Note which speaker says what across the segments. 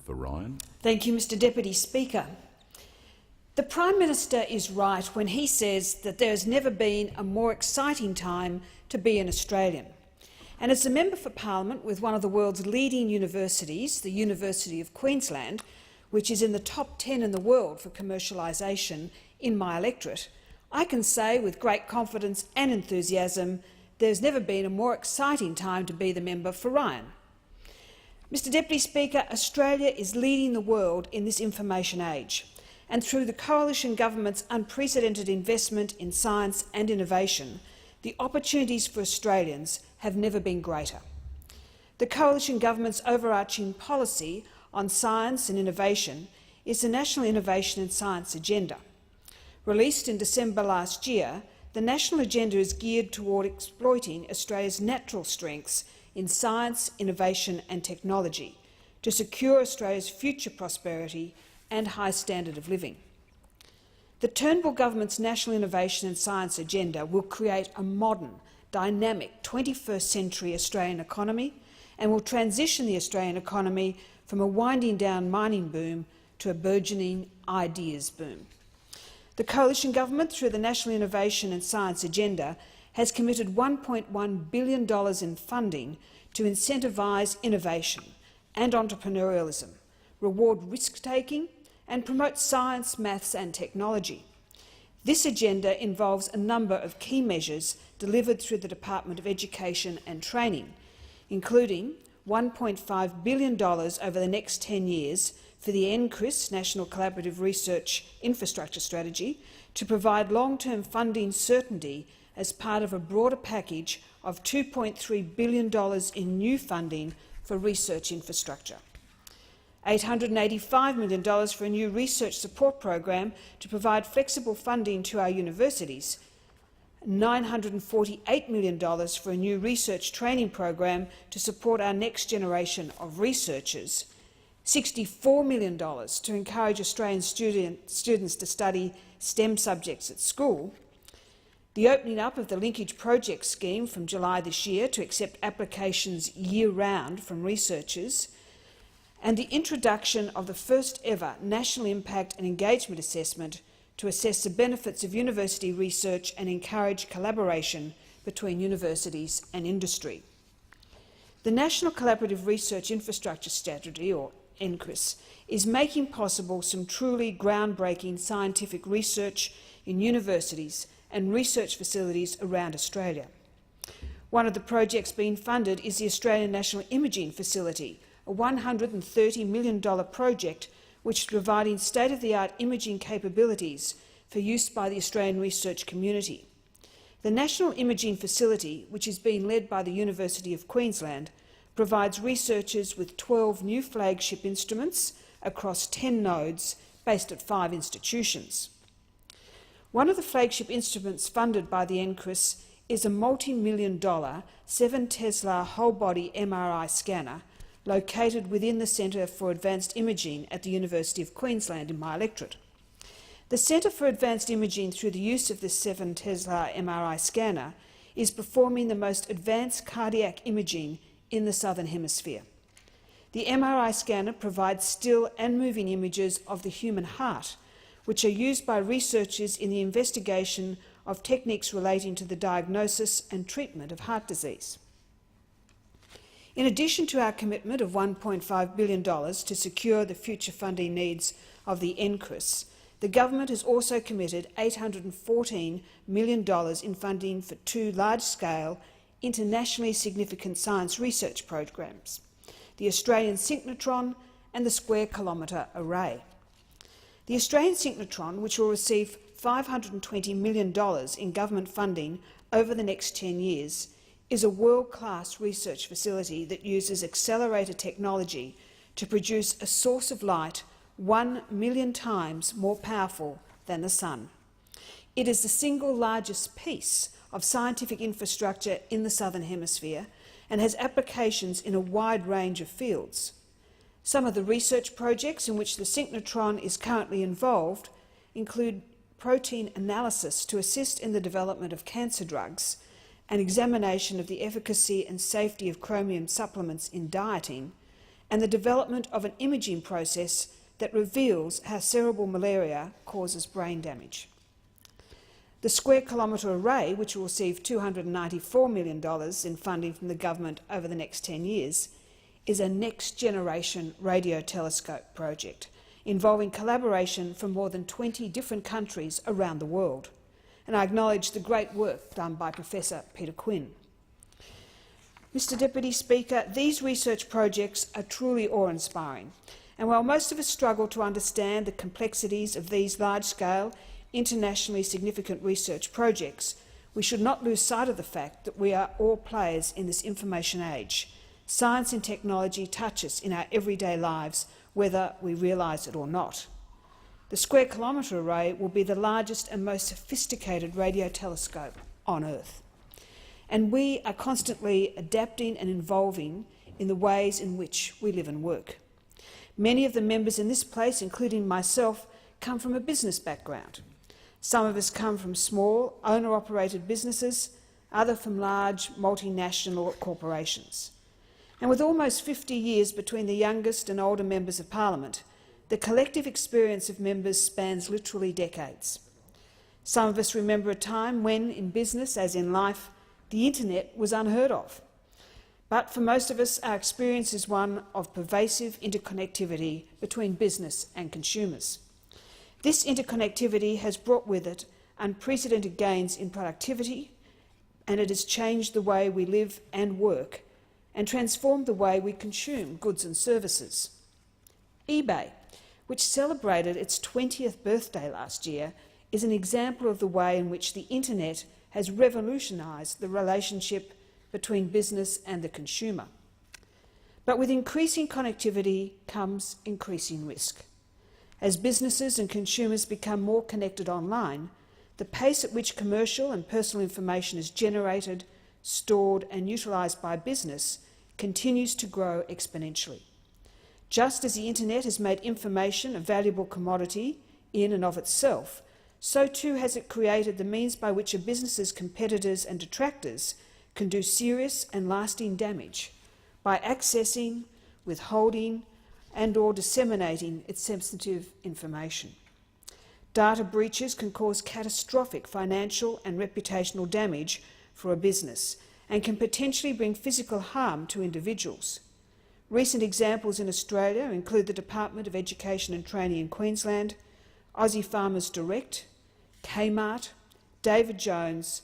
Speaker 1: for Ryan.
Speaker 2: Thank you, Mr Deputy Speaker. The Prime Minister is right when he says that there has never been a more exciting time to be an Australian. And as a member for Parliament with one of the world's leading universities, the University of Queensland, which is in the top 10 in the world for commercialisation in my electorate, I can say with great confidence and enthusiasm there's never been a more exciting time to be the member for Ryan. Mr Deputy Speaker, Australia is leading the world in this information age, and through the Coalition Government's unprecedented investment in science and innovation, the opportunities for Australians have never been greater. The Coalition Government's overarching policy on science and innovation is the National Innovation and Science Agenda. Released in December last year, the National Agenda is geared toward exploiting Australia's natural strengths in science, innovation and technology to secure Australia's future prosperity and high standard of living. The Turnbull Government's National Innovation and Science Agenda will create a modern, dynamic 21st century Australian economy and will transition the Australian economy from a winding-down mining boom to a burgeoning ideas boom. The Coalition Government, through the National Innovation and Science Agenda, has committed $1.1 billion in funding to incentivise innovation and entrepreneurialism, reward risk-taking and promote science, maths and technology. This agenda involves a number of key measures delivered through the Department of Education and Training, including $1.5 billion over the next 10 years for the NCRIS, National Collaborative Research Infrastructure Strategy, to provide long-term funding certainty as part of a broader package of $2.3 billion in new funding for research infrastructure. $885 million for a new research support program to provide flexible funding to our universities, $948 million for a new research training program to support our next generation of researchers, $64 million to encourage Australian students to study STEM subjects at school, the opening up of the Linkage Project scheme from July this year to accept applications year-round from researchers, and the introduction of the first ever National Impact and Engagement Assessment to assess the benefits of university research and encourage collaboration between universities and industry. The National Collaborative Research Infrastructure Strategy, or NCRIS, is making possible some truly groundbreaking scientific research in universities and research facilities around Australia. One of the projects being funded is the Australian National Imaging Facility, a $130 million project which is providing state-of-the-art imaging capabilities for use by the Australian research community. The National Imaging Facility, which is being led by the University of Queensland, provides researchers with 12 new flagship instruments across 10 nodes based at 5 institutions. One of the flagship instruments funded by the NCRIS is a multi-million-dollar 7 Tesla whole-body MRI scanner located within the Centre for Advanced Imaging at the University of Queensland in my electorate. The Centre for Advanced Imaging, through the use of this 7 Tesla MRI scanner, is performing the most advanced cardiac imaging in the Southern Hemisphere. The MRI scanner provides still and moving images of the human heart, which are used by researchers in the investigation of techniques relating to the diagnosis and treatment of heart disease. In addition to our commitment of $1.5 billion to secure the future funding needs of the NCRIS, the government has also committed $814 million in funding for 2 large-scale, internationally significant science research programs, the Australian Synchrotron and the Square Kilometre Array. The Australian Synchrotron, which will receive $520 million in government funding over the next 10 years, is a world-class research facility that uses accelerator technology to produce a source of light 1 million times more powerful than the sun. It is the single largest piece of scientific infrastructure in the Southern Hemisphere and has applications in a wide range of fields. Some of the research projects in which the synchrotron is currently involved include protein analysis to assist in the development of cancer drugs, an examination of the efficacy and safety of chromium supplements in dieting, and the development of an imaging process that reveals how cerebral malaria causes brain damage. The Square Kilometre Array, which will receive $294 million in funding from the government over the next 10 years, is a next-generation radio telescope project involving collaboration from more than 20 different countries around the world. And I acknowledge the great work done by Professor Peter Quinn. Mr Deputy Speaker, these research projects are truly awe-inspiring, and while most of us struggle to understand the complexities of these large-scale, internationally significant research projects, we should not lose sight of the fact that we are all players in this information age. Science and technology touch us in our everyday lives, whether we realise it or not. The Square Kilometre Array will be the largest and most sophisticated radio telescope on Earth. And we are constantly adapting and evolving in the ways in which we live and work. Many of the members in this place, including myself, come from a business background. Some of us come from small, owner-operated businesses, others from large, multinational corporations. And with almost 50 years between the youngest and older members of Parliament, the collective experience of members spans literally decades. Some of us remember a time when, in business as in life, the internet was unheard of. But for most of us, our experience is one of pervasive interconnectivity between business and consumers. This interconnectivity has brought with it unprecedented gains in productivity, and it has changed the way we live and work and transformed the way we consume goods and services. eBay, which celebrated its 20th birthday last year, is an example of the way in which the internet has revolutionised the relationship between business and the consumer. But with increasing connectivity comes increasing risk. As businesses and consumers become more connected online, the pace at which commercial and personal information is generated, stored and utilised by business continues to grow exponentially. Just as the internet has made information a valuable commodity in and of itself, so too has it created the means by which a business's competitors and detractors can do serious and lasting damage by accessing, withholding and/or disseminating its sensitive information. Data breaches can cause catastrophic financial and reputational damage for a business and can potentially bring physical harm to individuals. Recent examples in Australia include the Department of Education and Training in Queensland, Aussie Farmers Direct, Kmart, David Jones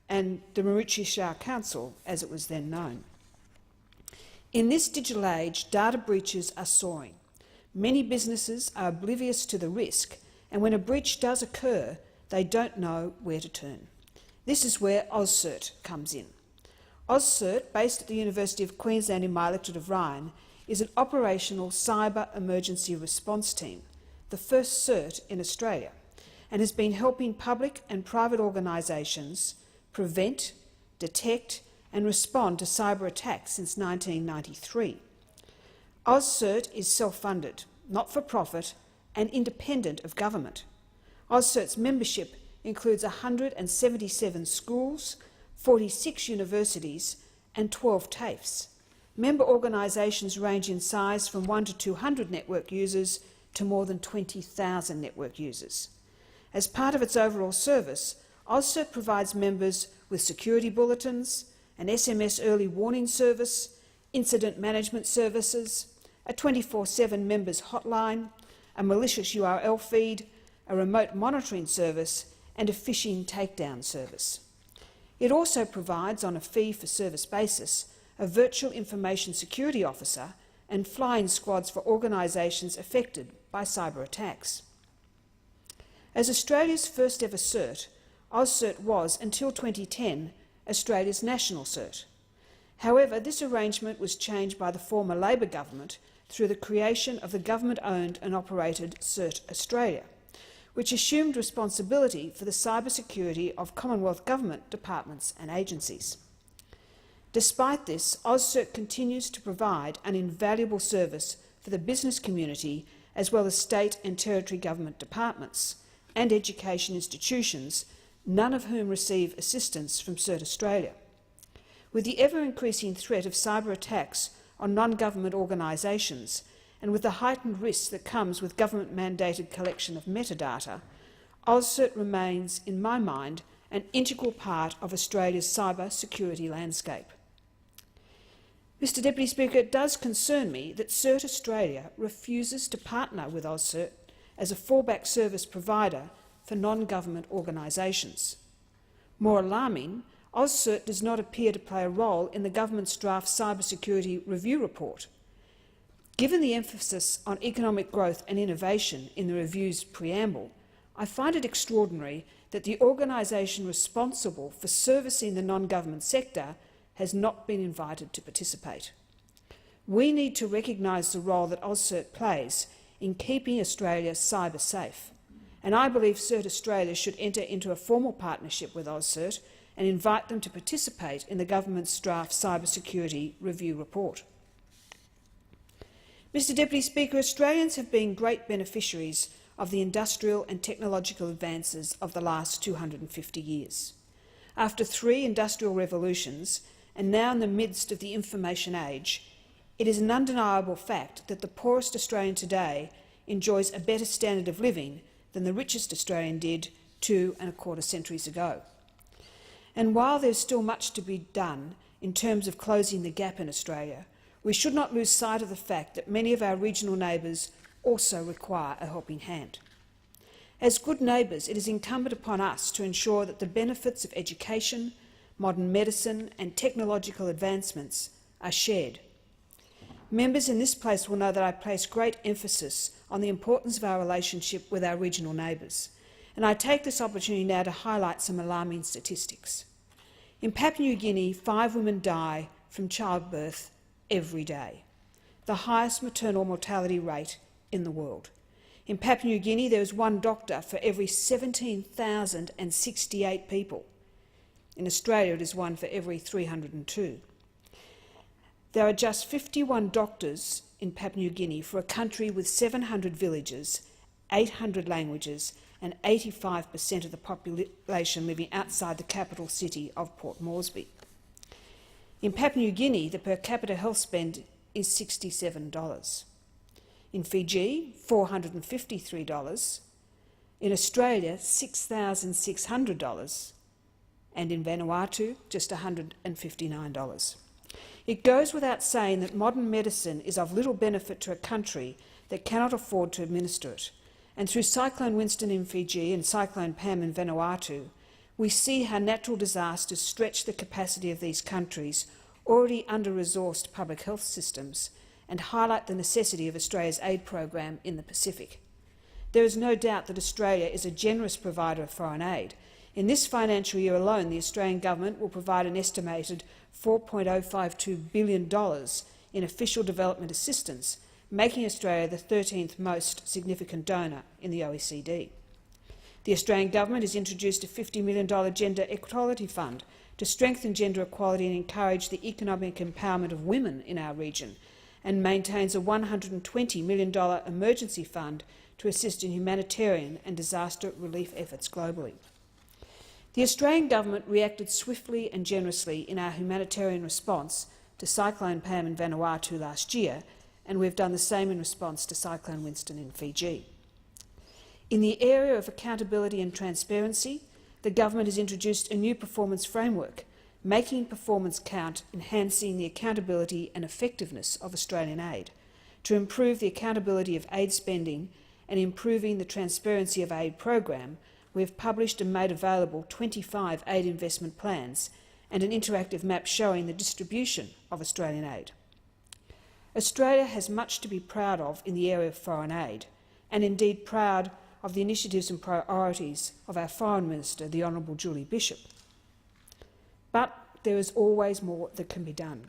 Speaker 2: and the Maroochy Shah Council, as it was then known. In this digital age, data breaches are soaring. Many businesses are oblivious to the risk, and when a breach does occur, they don't know where to turn. This is where AusCert comes in. AusCert, based at the University of Queensland in my electorate of Ryan, is an operational cyber emergency response team, the first CERT in Australia, and has been helping public and private organisations prevent, detect and respond to cyber attacks since 1993. AusCert is self-funded, not-for-profit and independent of government. AusCert's membership includes 177 schools, 46 universities and 12 TAFEs. Member organisations range in size from 1 to 200 network users to more than 20,000 network users. As part of its overall service, AusCert provides members with security bulletins, an SMS early warning service, incident management services, a 24/7 members hotline, a malicious URL feed, a remote monitoring service and a phishing takedown service. It also provides, on a fee-for-service basis, a virtual information security officer and flying squads for organisations affected by cyber attacks. As Australia's first ever CERT, AusCert was, until 2010, Australia's national CERT. However, this arrangement was changed by the former Labor government through the creation of the government-owned and operated CERT Australia, which assumed responsibility for the cybersecurity of Commonwealth government departments and agencies. Despite this, AusCert continues to provide an invaluable service for the business community as well as state and territory government departments and education institutions, none of whom receive assistance from CERT Australia. With the ever-increasing threat of cyber attacks on non-government organisations, and with the heightened risk that comes with government-mandated collection of metadata, AusCert remains, in my mind, an integral part of Australia's cyber security landscape. Mr Deputy Speaker, it does concern me that CERT Australia refuses to partner with AusCert as a fallback service provider for non-government organisations. More alarming, AusCert does not appear to play a role in the government's draft cybersecurity review report. Given the emphasis on economic growth and innovation in the review's preamble, I find it extraordinary that the organisation responsible for servicing the non-government sector has not been invited to participate. We need to recognise the role that AusCert plays in keeping Australia cyber safe, and I believe CERT Australia should enter into a formal partnership with AusCert and invite them to participate in the government's draft cybersecurity review report. Mr Deputy Speaker, Australians have been great beneficiaries of the industrial and technological advances of the last 250 years. After 3 industrial revolutions, and now in the midst of the information age, it is an undeniable fact that the poorest Australian today enjoys a better standard of living than the richest Australian did 2¼ centuries ago. And while there is still much to be done in terms of closing the gap in Australia, we should not lose sight of the fact that many of our regional neighbours also require a helping hand. As good neighbours, it is incumbent upon us to ensure that the benefits of education, modern medicine and technological advancements are shared. Members in this place will know that I place great emphasis on the importance of our relationship with our regional neighbours, and I take this opportunity now to highlight some alarming statistics. In Papua New Guinea, 5 women die from childbirth every day, the highest maternal mortality rate in the world. In Papua New Guinea, there is 1 doctor for every 17,068 people. In Australia, it is 1 for every 302. There are just 51 doctors in Papua New Guinea for a country with 700 villages, 800 languages and 85% of the population living outside the capital city of Port Moresby. In Papua New Guinea, the per capita health spend is $67. In Fiji, $453. In Australia, $6,600. And in Vanuatu, just $159. It goes without saying that modern medicine is of little benefit to a country that cannot afford to administer it. And through Cyclone Winston in Fiji and Cyclone Pam in Vanuatu, we see how natural disasters stretch the capacity of these countries' already under-resourced public health systems and highlight the necessity of Australia's aid program in the Pacific. There is no doubt that Australia is a generous provider of foreign aid. In this financial year alone, the Australian government will provide an estimated $4.052 billion in official development assistance, making Australia the 13th most significant donor in the OECD. The Australian government has introduced a $50 million Gender Equality Fund to strengthen gender equality and encourage the economic empowerment of women in our region, and maintains a $120 million emergency fund to assist in humanitarian and disaster relief efforts globally. The Australian government reacted swiftly and generously in our humanitarian response to Cyclone Pam in Vanuatu last year, and we have done the same in response to Cyclone Winston in Fiji. In the area of accountability and transparency, the government has introduced a new performance framework, making performance count, enhancing the accountability and effectiveness of Australian aid, to improve the accountability of aid spending and improving the transparency of aid program. We have published and made available 25 aid investment plans and an interactive map showing the distribution of Australian aid. Australia has much to be proud of in the area of foreign aid, and indeed proud of the initiatives and priorities of our Foreign Minister, the Honourable Julie Bishop. But there is always more that can be done,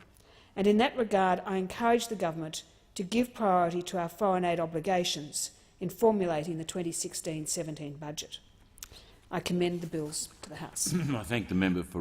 Speaker 2: and in that regard I encourage the government to give priority to our foreign aid obligations in formulating the 2016-17 budget. I commend the bills to the House.
Speaker 1: I thank the member for